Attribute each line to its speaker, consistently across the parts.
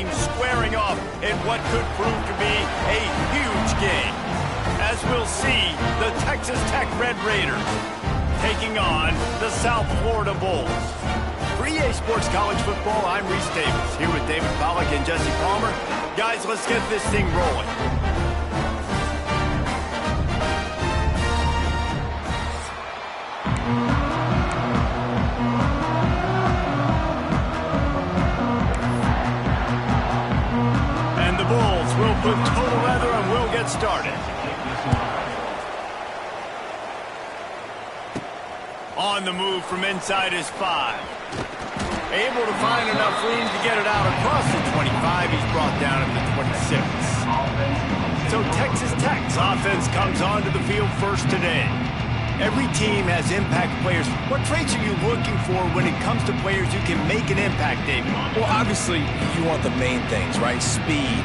Speaker 1: teams squaring off in what could prove to be a huge game. As we'll see, the Texas Tech Red Raiders taking on the South Florida Bulls. For EA Sports College Football, I'm Reese Davis, here with David Pollack and Jesse Palmer. Guys, let's get this thing rolling. And the Bulls will put total leather and we'll get started. On the move from inside his 5. Able to find enough room to get it out across the 25. He's brought down at the 26. So Texas Tech's offense comes onto the field first today. Every team has impact players. What traits are you looking for when it comes to players who can make an impact, David?
Speaker 2: Well, obviously, you want the main things, right? Speed,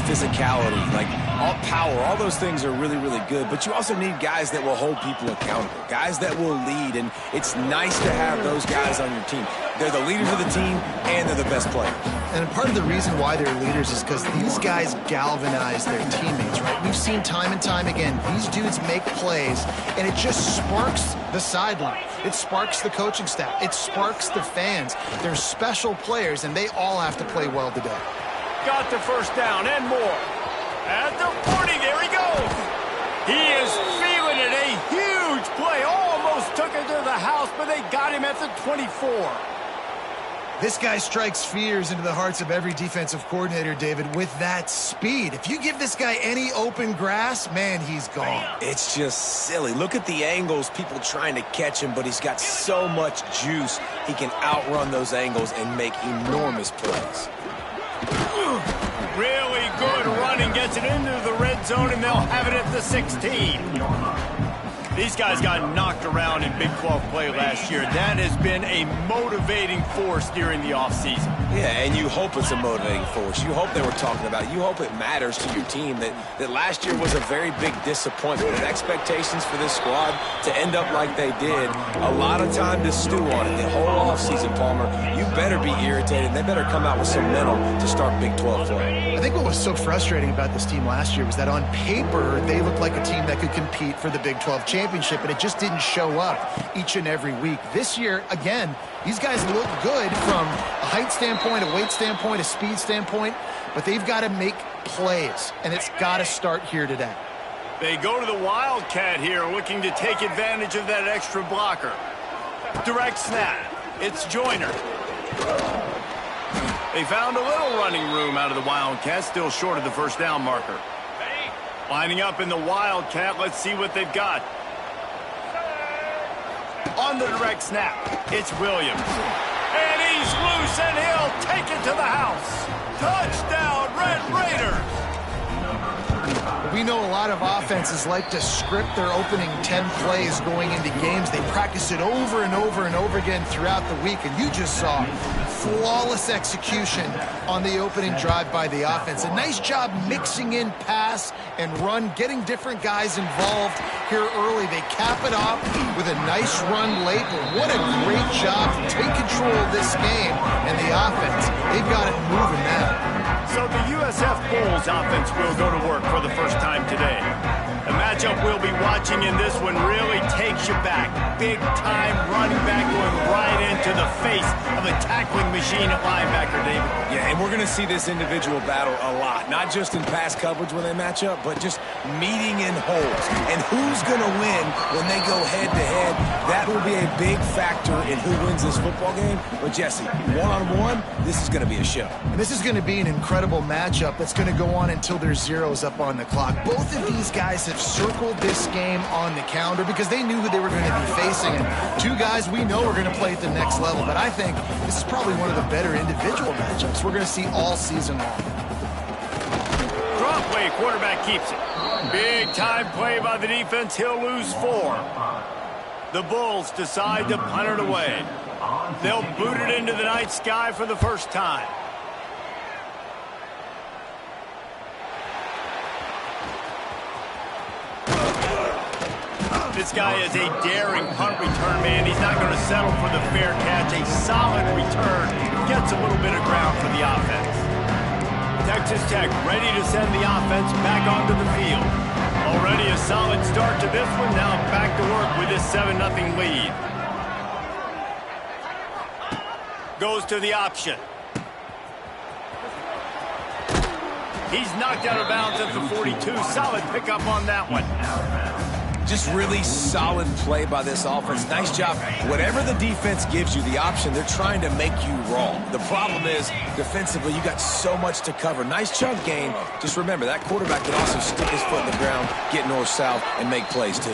Speaker 2: physicality, like all power. All those things are really, really good. But you also need guys that will hold people accountable, guys that will lead. And it's nice to have those guys on your team. They're the leaders of the team, and they're the best players.
Speaker 3: And part of the reason why they're leaders is because these guys galvanize their teammates, right? We've seen time and time again, these dudes make plays, and it just sparks the sideline. It sparks the coaching staff. It sparks the fans. They're special players, and they all have to play well today.
Speaker 1: Got the first down and more. At the 40, there he goes. He is feeling it. A huge play. Almost took it to the house, but they got him at the 24.
Speaker 3: This guy strikes fears into the hearts of every defensive coordinator, David, with that speed. If you give this guy any open grass, man, he's gone.
Speaker 2: It's just silly. Look at the angles, people trying to catch him, but he's got so much juice. He can outrun those angles and make enormous plays.
Speaker 1: Really good running, gets it into the red zone, and they'll have it at the 16. These guys got knocked around in Big 12 play last year. That has been a motivating force during the offseason.
Speaker 2: Yeah, and you hope it's a motivating force. You hope they were talking about it. You hope it matters to your team that last year was a very big disappointment. With expectations for this squad to end up like they did, a lot of time to stew on it. The whole offseason, Palmer, you better be irritated. They better come out with some momentum to start Big 12 play.
Speaker 3: I think what was so frustrating about this team last year was that on paper, they looked like a team that could compete for the Big 12 championship, but it just didn't show up each and every week. This year, again, these guys look good from a height standpoint, a weight standpoint, a speed standpoint, but they've got to make plays, and it's got to start here today.
Speaker 1: They go to the Wildcat here, looking to take advantage of that extra blocker. Direct snap. It's Joyner. They found a little running room out of the Wildcat, still short of the first down marker. Lining up in the Wildcat, let's see what they've got. On the direct snap, it's Williams. And he's loose, and he'll take it to the house. Touchdown, Red Raiders!
Speaker 3: We know a lot of offenses like to script their opening 10 plays going into games. They practice it over and over and over again throughout the week, and you just saw flawless execution on the opening drive by the offense. A nice job mixing in pass and run, getting different guys involved here early. They cap it off with a nice run late, but what a great job to take control of this game and the offense. They've got it moving now.
Speaker 1: So the USF Bulls offense will go to work for the first time today. The matchup we'll be watching in this one really takes you back. Big time running back going right into the face of a tackling machine at linebacker, David.
Speaker 2: Yeah, and we're going to see this individual battle a lot. Not just in pass coverage when they match up, but just meeting in holes. And who's going to win when they go head-to-head? That will be a big factor in who wins this football game. But, Jesse, one-on-one, this is going to be a show.
Speaker 3: And this is going to be an incredible matchup that's going to go on until there's zeros up on the clock. Both of these guys have circled this game on the calendar because they knew who they were going to be facing. And two guys we know are going to play at the next level. But I think this is probably one of the better individual matchups we're going to see all season long.
Speaker 1: Drop play, quarterback keeps it. Big time play by the defense. He'll lose 4. The Bulls decide to punt it away. They'll boot it into the night sky for the first time. This guy is a daring punt return man. He's not going to settle for the fair catch. A solid return. Gets a little bit of ground for the offense. Texas Tech ready to send the offense back onto the field. Already a solid start to this one. Now back to work with this 7-0 lead. Goes to the option. He's knocked out of bounds at the 42. Solid pickup on that one.
Speaker 2: Just really solid play by this offense. Nice job. Whatever the defense gives you, the option, they're trying to make you wrong. The problem is, defensively, you got so much to cover. Nice chunk gain. Just remember, that quarterback can also stick his foot in the ground, get north-south, and make plays, too.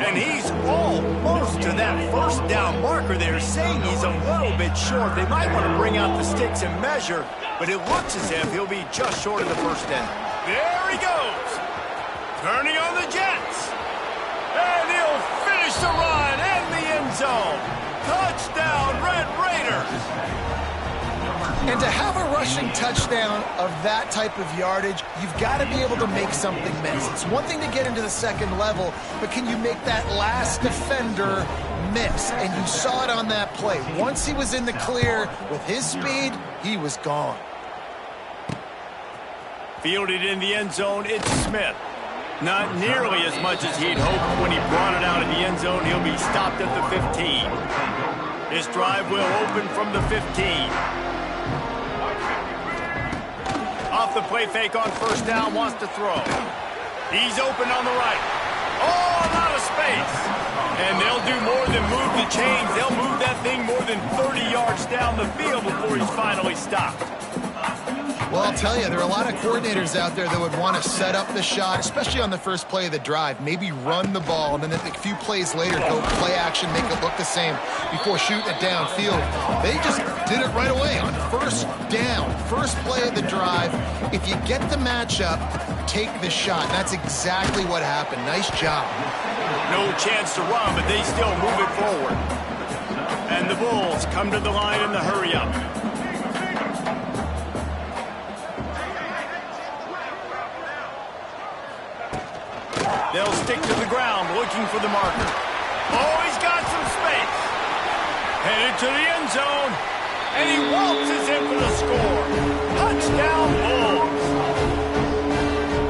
Speaker 1: And he's almost to that first down marker there, saying he's a little bit short. They might want to bring out the sticks and measure, but it looks as if he'll be just short of the first down. There he goes. Turning on the Jets. And he'll finish the run in the end zone. Touchdown, Red Raiders.
Speaker 3: And to have a rushing touchdown of that type of yardage, you've got to be able to make something miss. It's one thing to get into the second level, but can you make that last defender miss? And you saw it on that play. Once he was in the clear with his speed, he was gone.
Speaker 1: Fielded in the end zone, it's Smith. Not nearly as much as he'd hoped when he brought it out of the end zone. He'll be stopped at the 15. This drive will open from the 15. Off the play fake on first down, wants to throw. He's open on the right. Oh, a lot of space. And they'll do more than move the chains. They'll move that thing more than 30 yards down the field before he's finally stopped.
Speaker 3: Well, I'll tell you, there are a lot of coordinators out there that would want to set up the shot, especially on the first play of the drive, maybe run the ball, and then a few plays later go play action, make it look the same before shooting it downfield. They just did it right away on first down, first play of the drive. If you get the matchup, take the shot. That's exactly what happened. Nice job.
Speaker 1: No chance to run, but they still move it forward. And the Bulls come to the line in the hurry-up. They'll stick to the ground, looking for the marker. Oh, he's got some space. Headed to the end zone. And he waltzes in for the score. Touchdown, Bulls.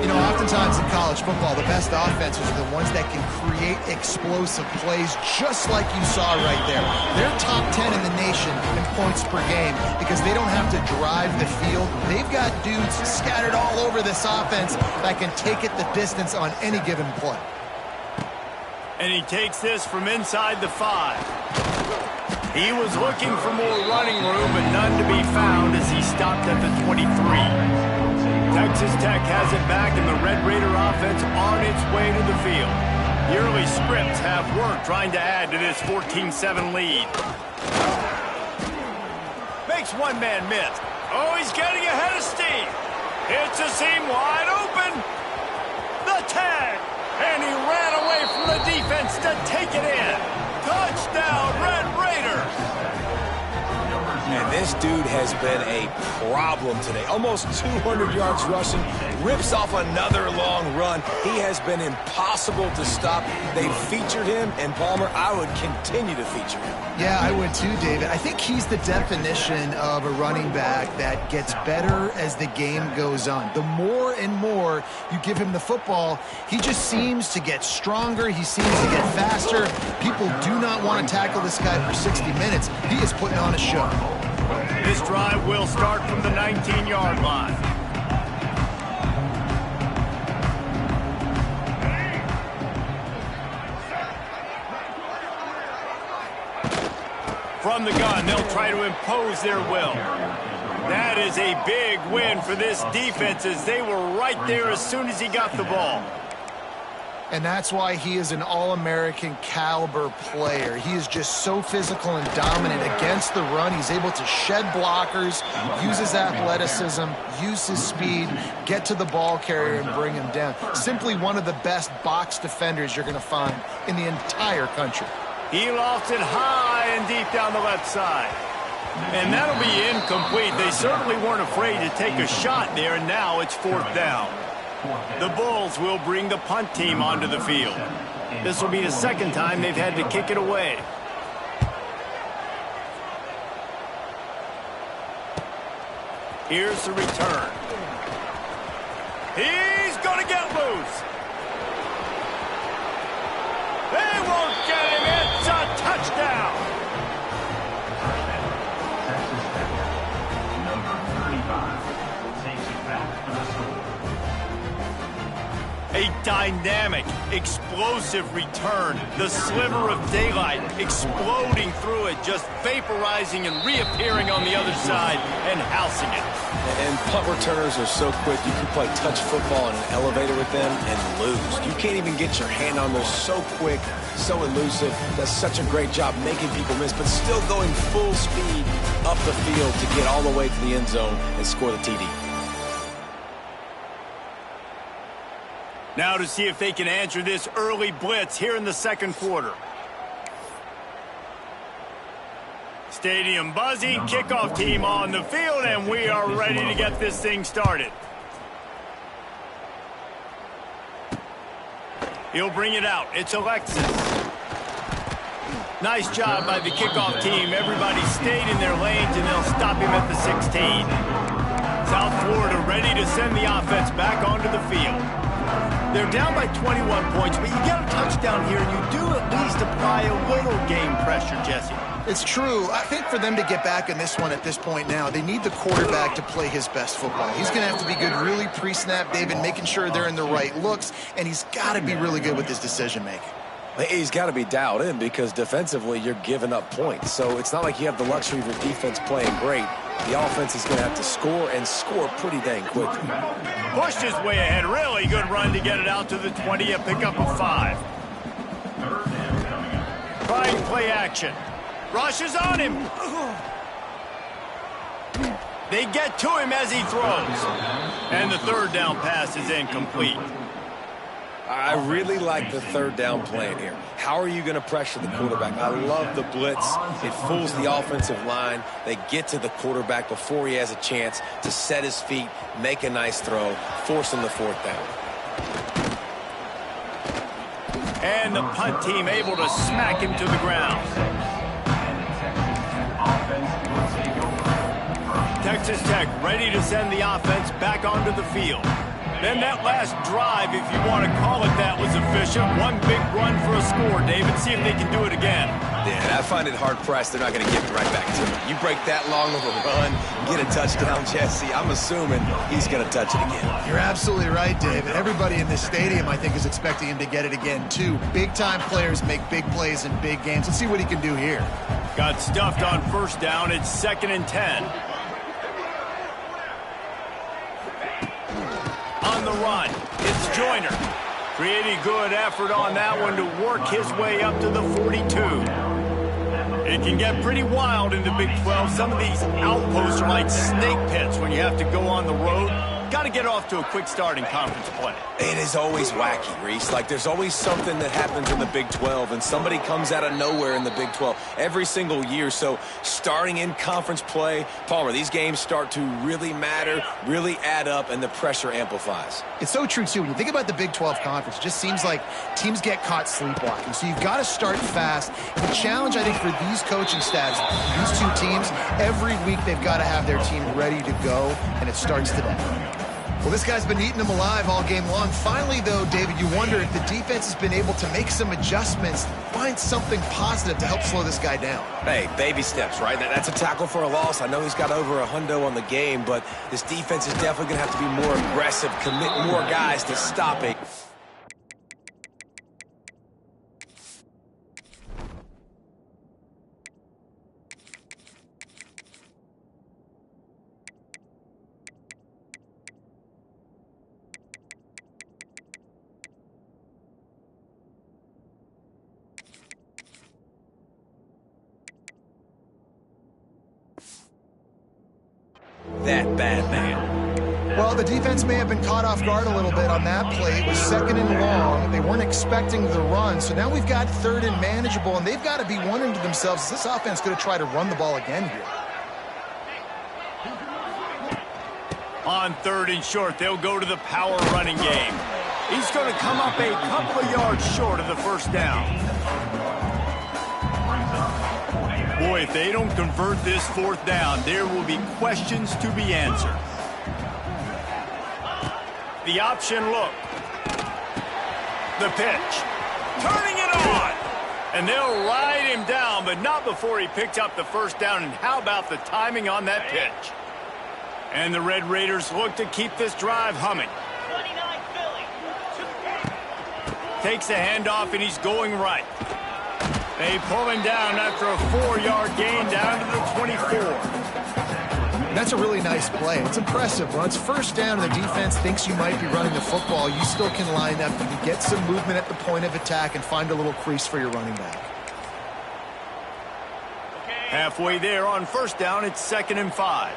Speaker 3: You know, oftentimes in college football, the best offenses are the ones that can create explosive plays, just like you saw right there. They're top 10 in the nation in points per game because they don't have to drive the field. They've got dudes scattered all over this offense that can take it the distance on any given play.
Speaker 1: And he takes this from inside the 5. He was looking for more running room, but none to be found as he stopped at the 23. Texas Tech has it back, and the Red Raider offense on its way to the field. The early scripts have worked trying to add to this 14-7 lead. Makes one man miss. Oh, he's getting ahead of steam. Hits a seam wide open. The tag. And he ran away from the defense to take it in. Touchdown, Red Raiders.
Speaker 2: And this dude has been a problem today. Almost 200 yards rushing, rips off another long run. He has been impossible to stop. They featured him, and Palmer, I would continue to feature him.
Speaker 3: Yeah, I would too, David. I think he's the definition of a running back that gets better as the game goes on. The more and more you give him the football, he just seems to get stronger. He seems to get faster. People do not want to tackle this guy for 60 minutes. He is putting on a show.
Speaker 1: This drive will start from the 19-yard line. From the gun, they'll try to impose their will. That is a big win for this defense as they were right there as soon as he got the ball.
Speaker 3: And that's why he is an All-American caliber player. He is just so physical and dominant against the run. He's able to shed blockers, use his athleticism, use his speed, get to the ball carrier and bring him down. Simply one of the best box defenders you're going to find in the entire country.
Speaker 1: He lofts it high and deep down the left side. And that'll be incomplete. They certainly weren't afraid to take a shot there, and now it's 4th down. The Bulls will bring the punt team onto the field. This will be the second time they've had to kick it away. Here's the return. He's going to get loose. They won't get him. It's a touchdown.
Speaker 4: Number 35 takes it back for the score.
Speaker 1: A dynamic, explosive return. The sliver of daylight exploding through it, just vaporizing and reappearing on the other side and housing it.
Speaker 2: And punt returners are so quick, you can play touch football in an elevator with them and lose. You can't even get your hand on them. So quick, so elusive. Does such a great job making people miss, but still going full speed up the field to get all the way to the end zone and score the TD.
Speaker 1: Now to see if they can answer this early blitz here in the second quarter. Stadium buzzing, kickoff team on the field, and we are ready to get this thing started. He'll bring it out. It's Alexis. Nice job by the kickoff team. Everybody stayed in their lanes, and they'll stop him at the 16. South Florida ready to send the offense back onto the field. They're down by 21 points, but you get a touchdown here, and you do at least apply a little game pressure, Jesse.
Speaker 3: It's true. I think for them to get back in this one at this point now, they need the quarterback to play his best football. He's going to have to be good really pre-snap, David, making sure they're in the right looks, and he's got to be really good with his decision-making.
Speaker 2: He's got to be dialed in because defensively you're giving up points. So it's not like you have the luxury of your defense playing great. The offense is going to have to score and score pretty dang quickly.
Speaker 1: Pushed his way ahead. Really good run to get it out to the 20. A pickup of 5. Trying play action. Rushes on him. They get to him as he throws. And the third down pass is incomplete.
Speaker 2: I really like the third down plan here. How are you going to pressure the quarterback? I love the blitz. It fools the offensive line. They get to the quarterback before he has a chance to set his feet, make a nice throw, forcing the fourth down.
Speaker 1: And the punt team able to smack him to the ground. Texas Tech ready to send the offense back onto the field. Then that last drive, if you want to call it that, was efficient. One big run for a score, David. See if they can do it again.
Speaker 2: Yeah, I find it hard-pressed. They're not going to give it right back to him. You break that long of a run, get a touchdown, Jesse, I'm assuming he's going to touch it again.
Speaker 3: You're absolutely right, David. Everybody in this stadium, I think, is expecting him to get it again, too. Big-time players make big plays in big games. Let's see what he can do here.
Speaker 1: Got stuffed on first down. It's 2nd and 10. On the run, it's Joyner. Pretty good effort on that one to work his way up to the 42. It can get pretty wild in the Big 12. Some of these outposts are like snake pits when you have to go on the road. Got to get off to a quick start in conference play.
Speaker 2: It is always wacky, Reese. Like, there's always something that happens in the Big 12, and somebody comes out of nowhere in the Big 12 every single year. So starting in conference play, Palmer, these games start to really matter, really add up, and the pressure amplifies.
Speaker 3: It's so true, too. When you think about the Big 12 Conference, it just seems like teams get caught sleepwalking. So you've got to start fast. The challenge, I think, for these coaching staffs, these two teams, every week they've got to have their team ready to go, and it starts today. Well, this guy's been eating them alive all game long. Finally, though, David, you wonder if the defense has been able to make some adjustments, find something positive to help slow this guy down.
Speaker 2: Hey, baby steps, right? That's a tackle for a loss. I know he's got over a hundo on the game, but this defense is definitely going to have to be more aggressive, commit more guys to stop it. That bad man.
Speaker 3: Well, the defense may have been caught off guard a little bit on that play. It was 2nd and long. They weren't expecting the run, so now we've got 3rd and manageable, and they've got to be wondering to themselves, is this offense going to try to run the ball again here?
Speaker 1: On 3rd and short, they'll go to the power running game. He's going to come up a couple of yards short of the first down. Boy, if they don't convert this fourth down, there will be questions to be answered. The option look. The pitch. Turning it on. And they'll ride him down, but not before he picks up the first down. And how about the timing on that pitch? And the Red Raiders look to keep this drive humming. Takes a handoff, and he's going right. They pull him down after a 4-yard gain down to the 24.
Speaker 3: That's a really nice play. It's impressive. When it's first down and the defense thinks you might be running the football, you still can line up. You can get some movement at the point of attack and find a little crease for your running back.
Speaker 1: Halfway there on first down, it's 2nd and 5.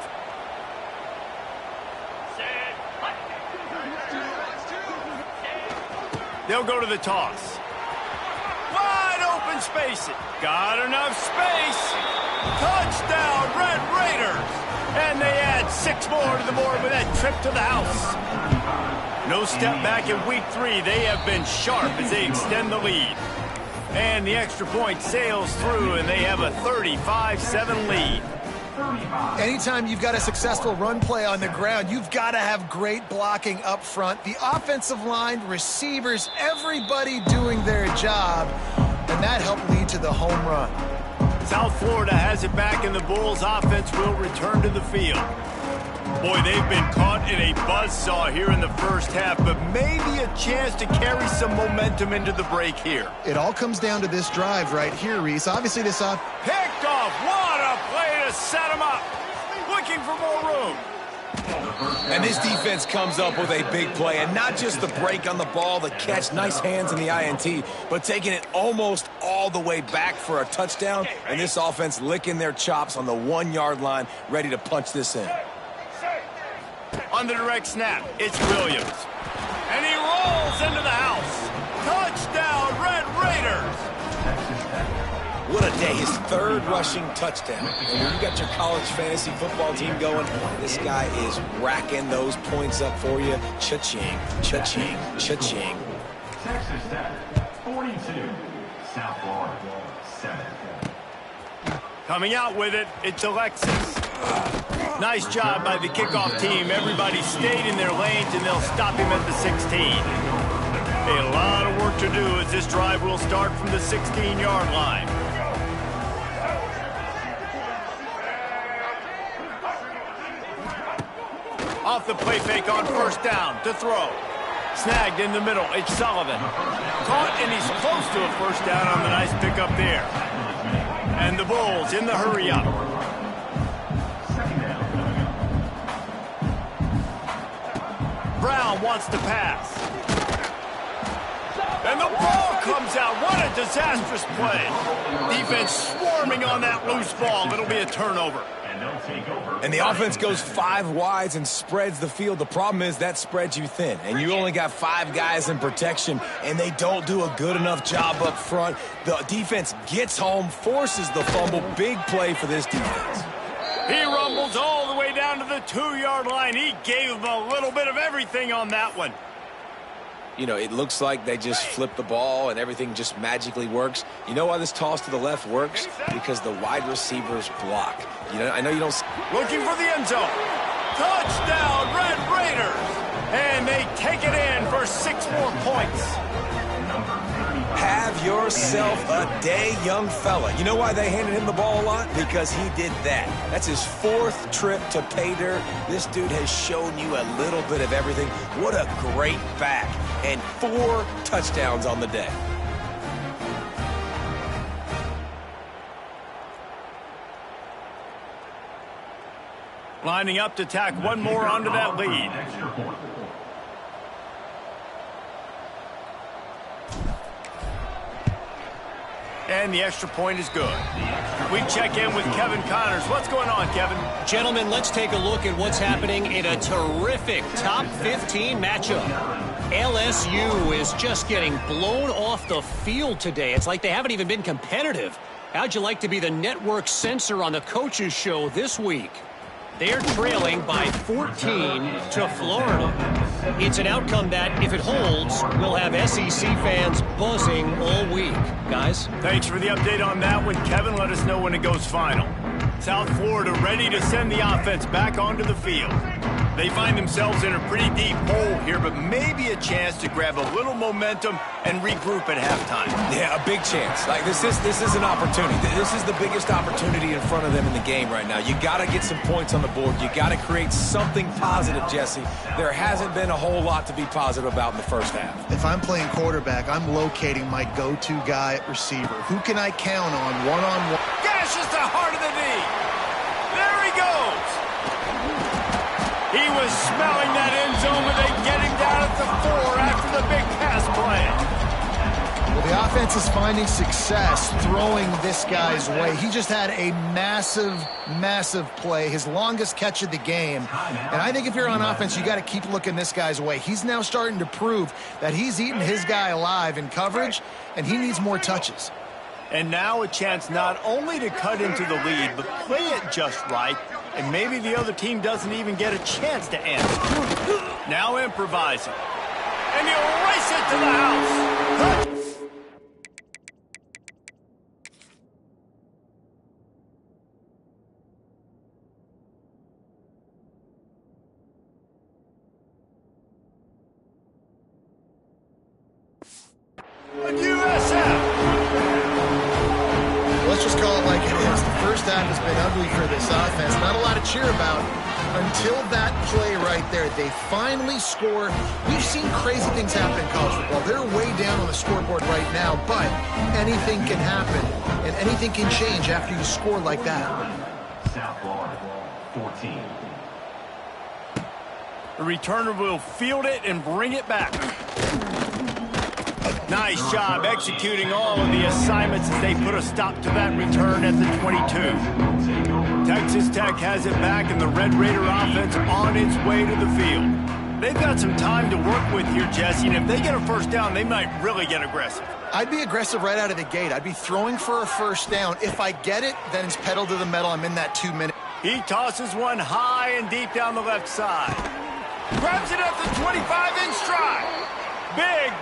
Speaker 1: They'll go to the toss. Wide open space. Got enough space. Touchdown, Red Raiders. And they add 6 more to the board with that trip to the house. No step back in week 3. They have been sharp as they extend the lead. And the extra point sails through, and they have a 35-7 lead.
Speaker 3: Anytime you've got a successful run play on the ground, you've got to have great blocking up front. The offensive line, receivers, everybody doing their job, and that helped lead to the home run.
Speaker 1: South Florida has it back, and the Bulls offense will return to the field. Boy, they've been caught in a buzzsaw here in the first half, but maybe a chance to carry some momentum into the break here.
Speaker 3: It all comes down to this drive right here, Reese. Obviously, this off.
Speaker 1: Picked off. What a play to set him up. Looking for more room.
Speaker 2: And this defense comes up with a big play, and not just the break on the ball, the catch, nice hands in the INT, but taking it almost all the way back for a touchdown, and this offense licking their chops on the 1-yard line, ready to punch this in.
Speaker 1: On the direct snap, it's Williams. And he rolls into the house. Touchdown, Red Raiders.
Speaker 2: What a day. His 3rd rushing touchdown. And when you got your college fantasy football team going, this guy is racking those points up for you. Cha-ching, cha-ching, cha-ching.
Speaker 4: Texas Tech, 42. South Florida, 7.
Speaker 1: Coming out with it, it's Alexis. Nice job by the kickoff team. Everybody stayed in their lanes, and they'll stop him at the 16. A lot of work to do as this drive will start from the 16-yard line. Off the play fake on first down to throw. Snagged in the middle. It's Sullivan. Caught, and he's close to a first down on the nice pickup there. And the Bulls in the hurry up. Brown wants to pass. And the ball comes out. What a disastrous play. Defense swarming on that loose ball. It'll be a turnover.
Speaker 2: And the offense goes 5 wides and spreads the field. The problem is that spreads you thin, and you only got 5 guys in protection, and they don't do a good enough job up front. The defense gets home, forces the fumble. Big play for this defense.
Speaker 1: He rumbles all the way down to the 2-yard line. He gave them a little bit of everything on that one.
Speaker 2: You know, it looks like they just flip the ball and everything just magically works. You know why this toss to the left works? Because the wide receivers block. You know, I know you don't...
Speaker 1: Looking for the end zone. Touchdown, Red Raiders. And they take it in for 6 more points.
Speaker 2: Have yourself a day, young fella. You know why they handed him the ball a lot? Because he did that. That's his 4th trip to pay dirt. This dude has shown you a little bit of everything. What a great back. And 4 touchdowns on the day.
Speaker 1: Lining up to tack one more onto that lead. And the extra point is good. We check in with Kevin Connors. What's going on, Kevin?
Speaker 5: Gentlemen, let's take a look at what's happening in a terrific top 15 matchup. LSU is just getting blown off the field today. It's like they haven't even been competitive. How'd you like to be the network censor on the coaches show this week? They're trailing by 14 to Florida. It's an outcome that, if it holds, will have SEC fans buzzing all week. Guys?
Speaker 1: Thanks for the update on that one, Kevin. Let us know when it goes final. South Florida ready to send the offense back onto the field. They find themselves in a pretty deep hole here, but maybe a chance to grab a little momentum and regroup at halftime.
Speaker 2: Yeah, a big chance. Like this is an opportunity. This is the biggest opportunity in front of them in the game right now. You got to get some points on the board. You got to create something positive, Jesse. There hasn't been a whole lot to be positive about in the first half.
Speaker 3: If I'm playing quarterback, I'm locating my go-to guy at receiver. Who can I count on one-on-one?
Speaker 1: Gashes the heart of the knee. There he goes. He was smelling that end zone, but they get him down at the 4 after the big pass play.
Speaker 3: Well, the offense is finding success throwing this guy's way. He just had a massive, massive play, his longest catch of the game. And I think if you're on offense, you got to keep looking this guy's way. He's now starting to prove that he's eating his guy alive in coverage, and he needs more touches.
Speaker 1: And now a chance not only to cut into the lead, but play it just right, and maybe the other team doesn't even get a chance to answer. Now improvising. And he'll race it to the house. And USF.
Speaker 3: Let's just call it like it is. The first half has been ugly for this offense. Not a lot to cheer about until that play right there. They finally score. We've seen crazy things happen in college football. They're way down on the scoreboard right now, but anything can happen, and anything can change after you score like that.
Speaker 4: South Florida, 14.
Speaker 1: The returner will field it and bring it back. Nice job executing all of the assignments as they put a stop to that return at the 22. Texas Tech has it back, and the Red Raider offense on its way to the field. They've got some time to work with here, Jesse, and if they get a first down, they might really get aggressive.
Speaker 3: I'd be aggressive right out of the gate. I'd be throwing for a first down. If I get it, then it's pedal to the metal. I'm in that 2 minute.
Speaker 1: He tosses one high and deep down the left side. Grabs it at the 25 in stride.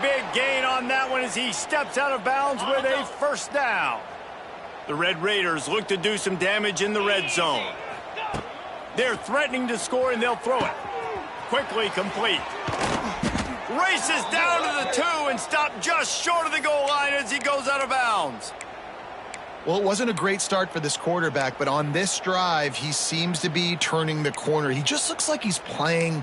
Speaker 1: Big gain on that one as he steps out of bounds with a first down. The Red Raiders look to do some damage in the red zone. They're threatening to score, and they'll throw it. Quickly complete. Races down to the 2 and stopped just short of the goal line as he goes out of bounds.
Speaker 3: Well, it wasn't a great start for this quarterback, but on this drive, he seems to be turning the corner. He just looks like he's playing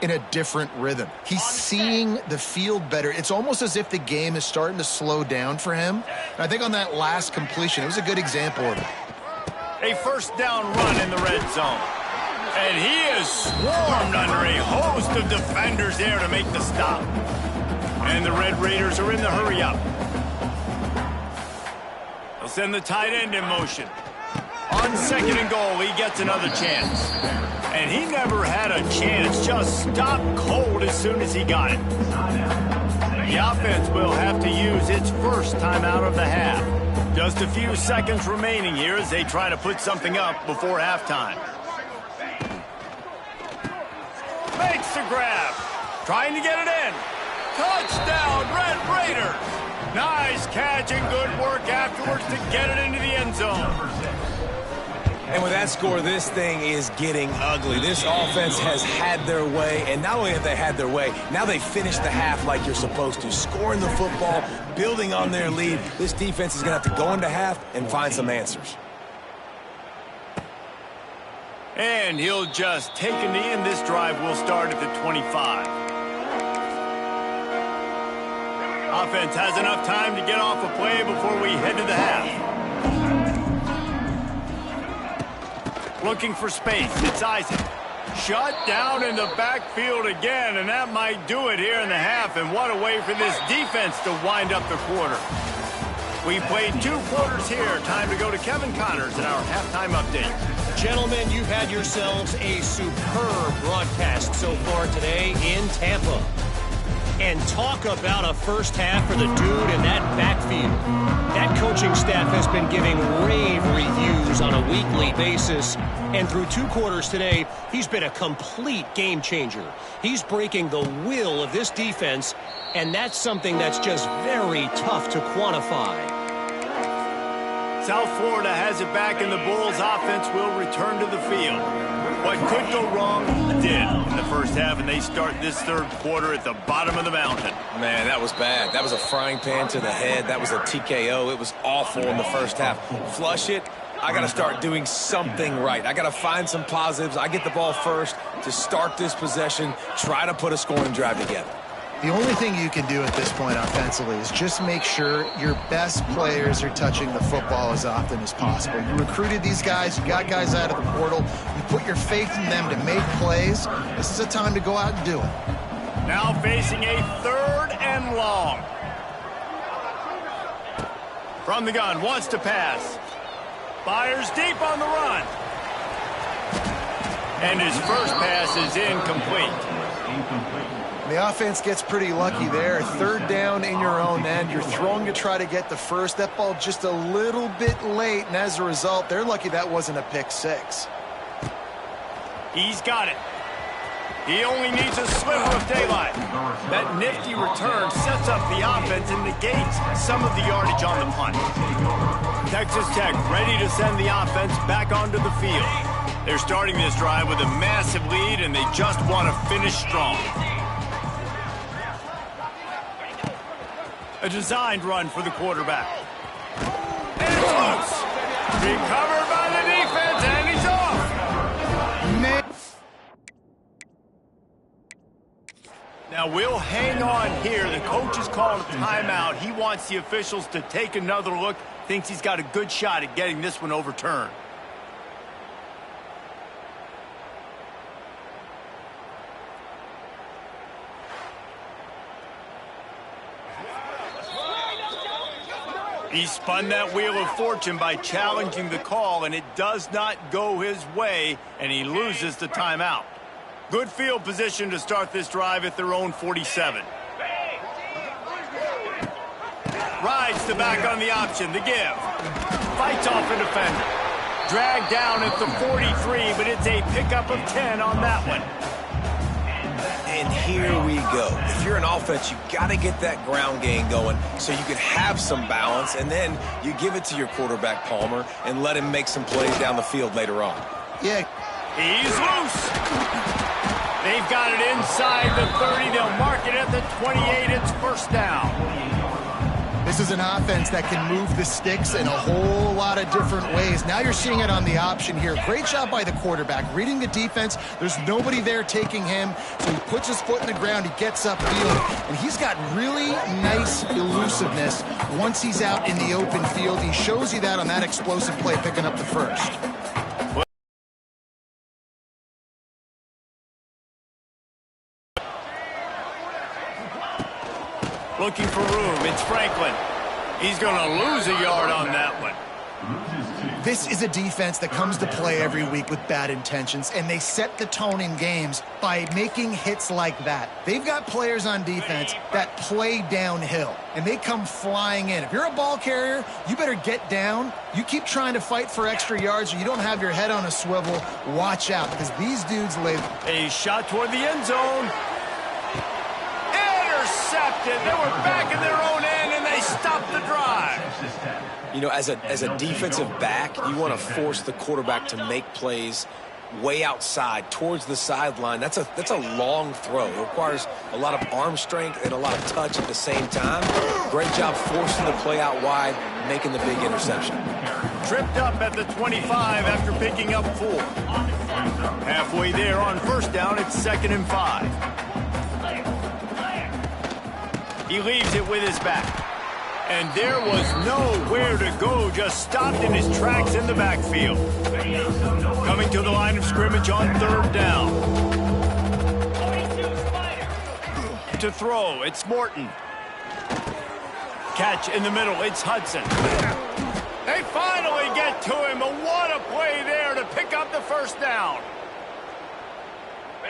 Speaker 3: in a different rhythm. He's seeing the field better. It's almost as if the game is starting to slow down for him. And I think on that last completion, it was a good example of it.
Speaker 1: A first down run in the red zone. And he is swarmed under a host of defenders there to make the stop. And the Red Raiders are in the hurry-up. They'll send the tight end in motion. On second and goal, he gets another chance. And he never had a chance, just stopped cold as soon as he got it. The offense will have to use its first timeout of the half. Just a few seconds remaining here as they try to put something up before halftime. Makes the grab. Trying to get it in. Touchdown, Red Raiders. Nice catch and good work afterwards to get it into the end zone.
Speaker 2: And with that score, this thing is getting ugly. This offense has had their way, and not only have they had their way, now they finished the half like you're supposed to, scoring the football, building on their lead. This defense is going to have to go into half and find some answers.
Speaker 1: And he'll just take a knee, and this drive will start at the 25. Offense has enough time to get off a play before we head to the half. Looking for space. It's Isaac. Shut down in the backfield again, and that might do it here in the half. And what a way for this defense to wind up the quarter. We played 2 quarters here. Time to go to Kevin Connors in our halftime update.
Speaker 5: Gentlemen, you've had yourselves a superb broadcast so far today in Tampa. And talk about a first half for the dude in that backfield. That coaching staff has been giving rave reviews on a weekly basis. And through 2 quarters today, he's been a complete game changer. He's breaking the will of this defense, and that's something that's just very tough to quantify.
Speaker 1: South Florida has it back, and the Bulls offense will return to the field. What could go wrong did in the first half, and they start this 3rd quarter at the bottom of the mountain.
Speaker 2: Man, that was bad. That was a frying pan to the head. That was a TKO. It was awful in the first half. Flush it. I got to start doing something right. I got to find some positives. I get the ball first to start this possession, try to put a scoring drive together.
Speaker 3: The only thing you can do at this point offensively is just make sure your best players are touching the football as often as possible. You recruited these guys. You got guys out of the portal. You put your faith in them to make plays. This is a time to go out and do it.
Speaker 1: Now facing a 3rd and long. From the gun, wants to pass. Fires deep on the run. And his first pass is incomplete.
Speaker 3: The offense gets pretty lucky there. 3rd down in your own end. You're throwing to try to get the first. That ball just a little bit late, and as a result, they're lucky that wasn't a pick 6.
Speaker 1: He's got it. He only needs a sliver of daylight. That nifty return sets up the offense and negates some of the yardage on the punt. Texas Tech ready to send the offense back onto the field. They're starting this drive with a massive lead, and they just want to finish strong. A designed run for the quarterback. And it's loose. Recovered by the defense, and he's off. Now we'll hang on here. The coach is calling a timeout. He wants the officials to take another look. Thinks he's got a good shot at getting this one overturned. He spun that wheel of fortune by challenging the call, and it does not go his way, and he loses the timeout. Good field position to start this drive at their own 47. Rides the back on the option, the give. Fights off a defender. Dragged down at the 43, but it's a pickup of 10 on that one.
Speaker 2: And here we go. If you're an offense, you got to get that ground game going so you can have some balance, and then you give it to your quarterback, Palmer, and let him make some plays down the field later on.
Speaker 3: Yeah.
Speaker 1: He's loose. They've got it inside the 30. They'll mark it at the 28. It's first down.
Speaker 3: This is an offense that can move the sticks in a whole lot of different ways. Now you're seeing it on the option here. Great job by the quarterback. Reading the defense. There's nobody there taking him. So he puts his foot in the ground. He gets upfield. And he's got really nice elusiveness once he's out in the open field. He shows you that on that explosive play, picking up the first.
Speaker 1: Looking for room. It's Franklin. He's going to lose a yard on that one.
Speaker 3: This is a defense that comes to play every week with bad intentions, and they set the tone in games by making hits like that. They've got players on defense that play downhill, and they come flying in. If you're a ball carrier, you better get down. You keep trying to fight for extra yards, or you don't have your head on a swivel. Watch out, because these dudes live.
Speaker 1: A shot toward the end zone. Intercepted. They were back in their own end, and they stopped the drive.
Speaker 2: You know, as a defensive back, you want to force the quarterback to make plays way outside towards the sideline. That's a long throw. It requires a lot of arm strength and a lot of touch at the same time. Great job forcing the play out wide, making the big interception.
Speaker 1: Tripped up at the 25 after picking up 4. Halfway there on first down, it's 2nd and 5. He leaves it with his back. And there was nowhere to go, just stopped in his tracks in the backfield. Coming to the line of scrimmage on 3rd down. To throw, it's Morton. Catch in the middle, it's Hudson. They finally get to him, but what a play there to pick up the first down.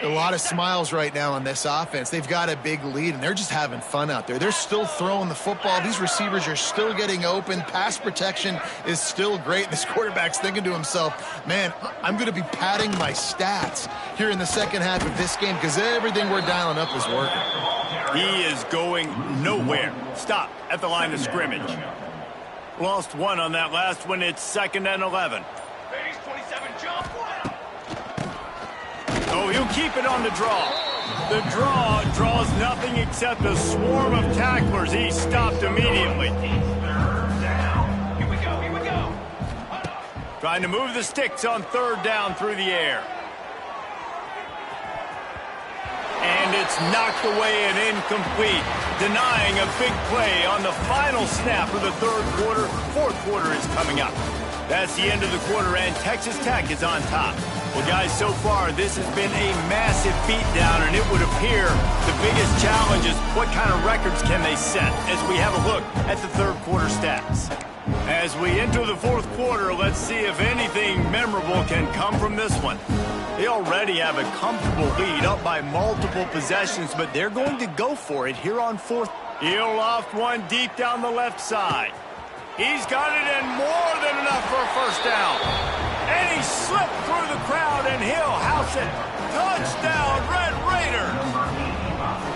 Speaker 3: A lot of smiles right now on this offense. They've got a big lead, and they're just having fun out there. They're still throwing the football. These receivers are still getting open. Pass protection is still great. This quarterback's thinking to himself, man, I'm going to be padding my stats here in the second half of this game because everything we're dialing up is working.
Speaker 1: He is going nowhere. Stop at the line of scrimmage. Lost one on that last one. It's 2nd and 11. Oh, he'll keep it on the draw. The draw draws nothing except a swarm of tacklers. He stopped immediately. Trying to move the sticks on 3rd down through the air. And it's knocked away and incomplete, denying a big play on the final snap of the 3rd quarter. 4th quarter is coming up. That's the end of the quarter, and Texas Tech is on top. Well, guys, so far, this has been a massive beatdown, and it would appear the biggest challenge is what kind of records can they set as we have a look at the 3rd quarter stats. As we enter the 4th quarter, let's see if anything memorable can come from this one. They already have a comfortable lead up by multiple possessions, but they're going to go for it here on 4th. He'll loft one deep down the left side. He's got it in more than enough for a 1st down. And he slipped through the crowd, and he'll house it. Touchdown, Red Raiders.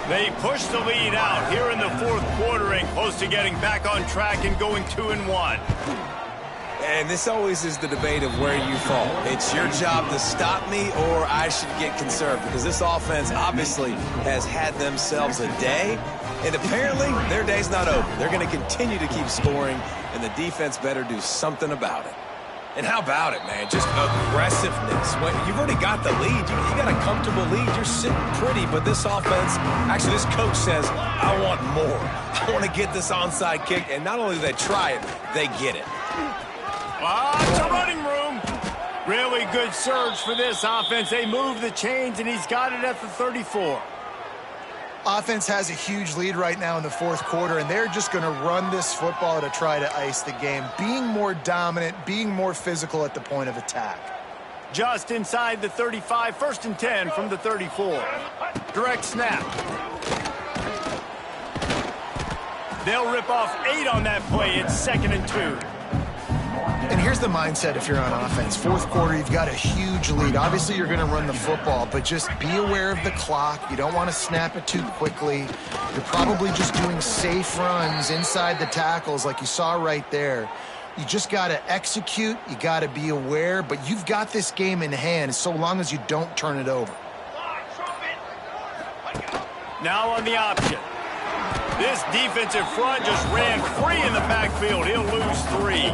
Speaker 1: They push the lead out here in the 4th quarter and close to getting back on track and going 2-1.
Speaker 2: And this always is the debate of where you fall. It's your job to stop me or I should get conserved, because this offense obviously has had themselves a day, and apparently their day's not over. They're going to continue to keep scoring, and the defense better do something about it. And how about it, man? Just aggressiveness. When you've already got the lead, you got a comfortable lead. You're sitting pretty, but this offense, actually this coach says, I want more. I want to get this onside kick, and not only do they try it, they get it.
Speaker 1: Lots of running room. Really good surge for this offense. They move the chains, and he's got it at the 34.
Speaker 3: Offense has a huge lead right now in the 4th quarter, and they're just going to run this football to try to ice the game, being more dominant, being more physical at the point of attack.
Speaker 1: Just inside the 35, 1st and 10 from the 34. Direct snap. They'll rip off 8 on that play. It's 2nd and 2.
Speaker 3: And here's the mindset if you're on offense. 4th quarter, you've got a huge lead. Obviously, you're going to run the football, but just be aware of the clock. You don't want to snap it too quickly. You're probably just doing safe runs inside the tackles like you saw right there. You just got to execute. You got to be aware, but you've got this game in hand so long as you don't turn it over.
Speaker 1: Now on the option. This defensive front just ran free in the backfield. He'll lose 3.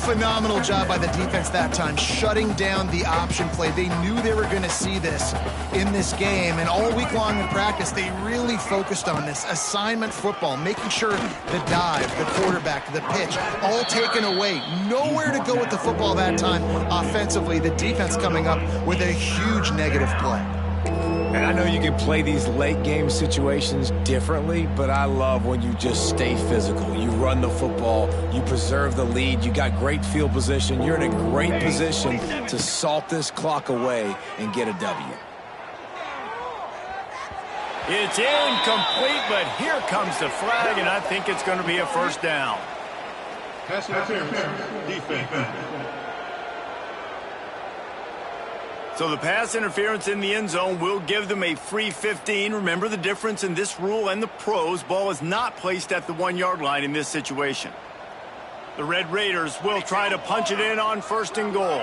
Speaker 3: Phenomenal job by the defense that time, shutting down the option play. They knew they were going to see this in this game, and all week long in practice, they really focused on this assignment football, making sure the dive, the quarterback, the pitch, all taken away. Nowhere to go with the football that time offensively. The defense coming up with a huge negative play.
Speaker 2: And I know you can play these late game situations differently, but I love when you just stay physical. You run the football, you preserve the lead, you got great field position. You're in a great position to salt this clock away and get a W.
Speaker 1: It's incomplete, but here comes the flag, and I think it's going to be a 1st down.
Speaker 6: Pass interference, defense.
Speaker 1: So the pass interference in the end zone will give them a free 15. Remember the difference in this rule and the pros. Ball is not placed at the 1-yard line in this situation. The Red Raiders will try to punch it in on 1st and goal.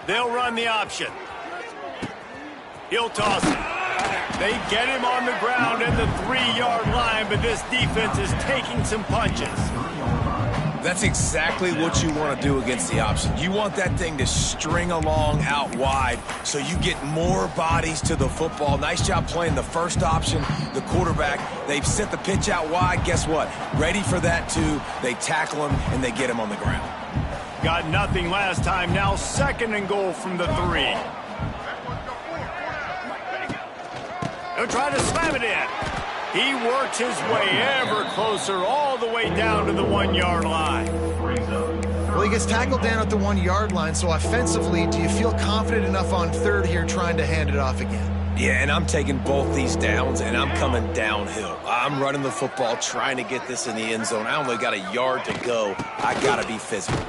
Speaker 1: They'll run the option. He'll toss it. They get him on the ground at the 3-yard line, but this defense is taking some punches.
Speaker 2: That's exactly what you want to do against the option. You want that thing to string along out wide so you get more bodies to the football. Nice job playing the first option, the quarterback. They've sent the pitch out wide. Guess what? Ready for that too. They tackle him and they get him on the ground.
Speaker 1: Got nothing last time. Now 2nd and goal from the 3. They'll try to slam it in. He works his way ever closer all the way down to the 1-yard line.
Speaker 3: Well, he gets tackled down at the 1-yard line, so offensively, do you feel confident enough on third here trying to hand it off again?
Speaker 2: Yeah, and I'm taking both these downs, and I'm coming downhill. I'm running the football, trying to get this in the end zone. I only got a yard to go. I got to be physical.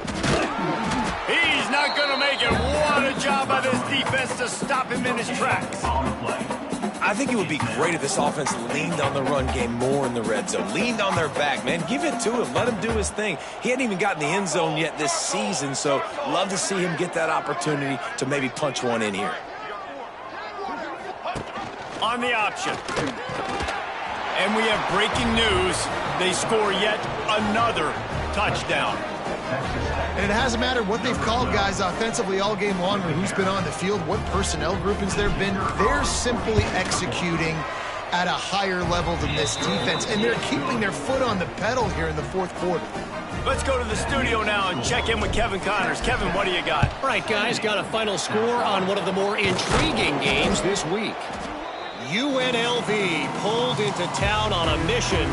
Speaker 1: He's not going to make it. What a job by this defense to stop him in his tracks.
Speaker 2: I think it would be great if this offense leaned on the run game more in the red zone. Leaned on their back, man. Give it to him. Let him do his thing. He hadn't even gotten the end zone yet this season, so love to see him get that opportunity to maybe punch one in here.
Speaker 1: On the option. And we have breaking news. They score yet another touchdown.
Speaker 3: And it hasn't mattered what they've called guys offensively all game long or who's been on the field, what personnel groupings there have been. They're simply executing at a higher level than this defense, and they're keeping their foot on the pedal here in the fourth quarter.
Speaker 1: Let's go to the studio now and check in with Kevin Connors. Kevin, what do you got?
Speaker 5: All right, guys, got a final score on one of the more intriguing games this week. UNLV pulled into town on a mission,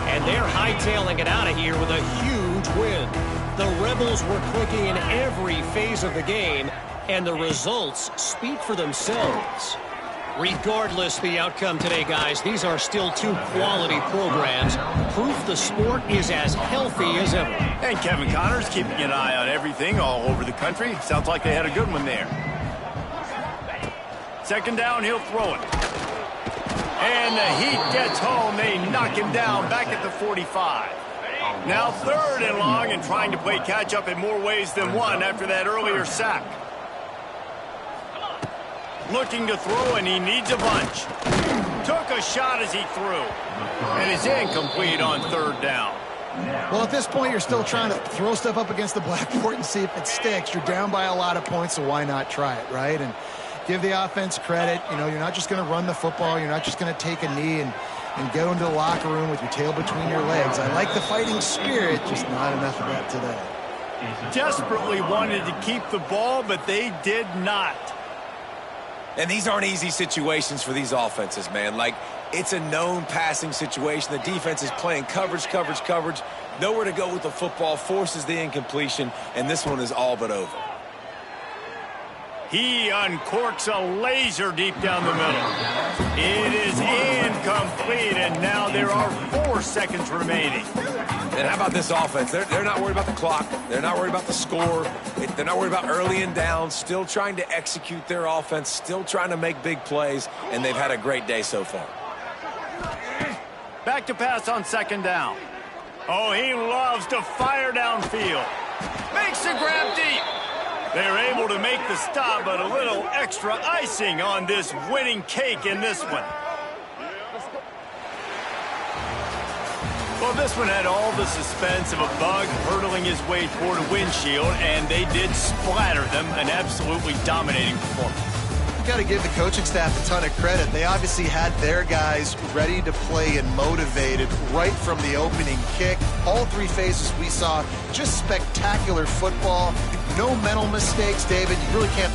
Speaker 5: and they're hightailing it out of here with a huge win. The Rebels were clicking in every phase of the game, and the results speak for themselves. Regardless the outcome today, guys, these are still two quality programs. Proof the sport is as healthy as ever.
Speaker 1: And Kevin Connors keeping an eye on everything all over the country. Sounds like they had a good one there. Second down, he'll throw it. And the Heat gets home. They knock him down back at the 45. Now third and long and trying to play catch-up in more ways than one after that earlier sack. Looking to throw, and he needs a bunch. Took a shot as he threw. And is incomplete on third down.
Speaker 3: Well, at this point, you're still trying to throw stuff up against the blackboard and see if it sticks. You're down by a lot of points, so why not try it, right? And give the offense credit. You know, you're not just going to run the football. You're not just going to take a knee and go into the locker room with your tail between your legs. I like the fighting spirit, just not enough of that today.
Speaker 1: Desperately wanted to keep the ball, but they did not.
Speaker 2: And these aren't easy situations for these offenses, man. Like, it's a known passing situation. The defense is playing coverage. Nowhere to go with the football, forces the incompletion, and this one is all but over.
Speaker 1: He uncorks a laser deep down the middle. It is incomplete, and now there are 4 seconds remaining.
Speaker 2: And how about this offense? They're not worried about the clock. They're not worried about the score. They're not worried about early and down. Still trying to execute their offense. Still trying to make big plays, and they've had a great day so far.
Speaker 1: Back to pass on second down. Oh, he loves to fire downfield. Makes the grab deep. They're able to make the stop, but a little extra icing on this winning cake in this one. Well, this one had all the suspense of a bug hurtling his way toward a windshield, and they did splatter them. An absolutely dominating performance.
Speaker 3: You've got to give the coaching staff a ton of credit. They obviously had their guys ready to play and motivated right from the opening kick. All 3 phases we saw, just spectacular football. No mental mistakes, David. You really can't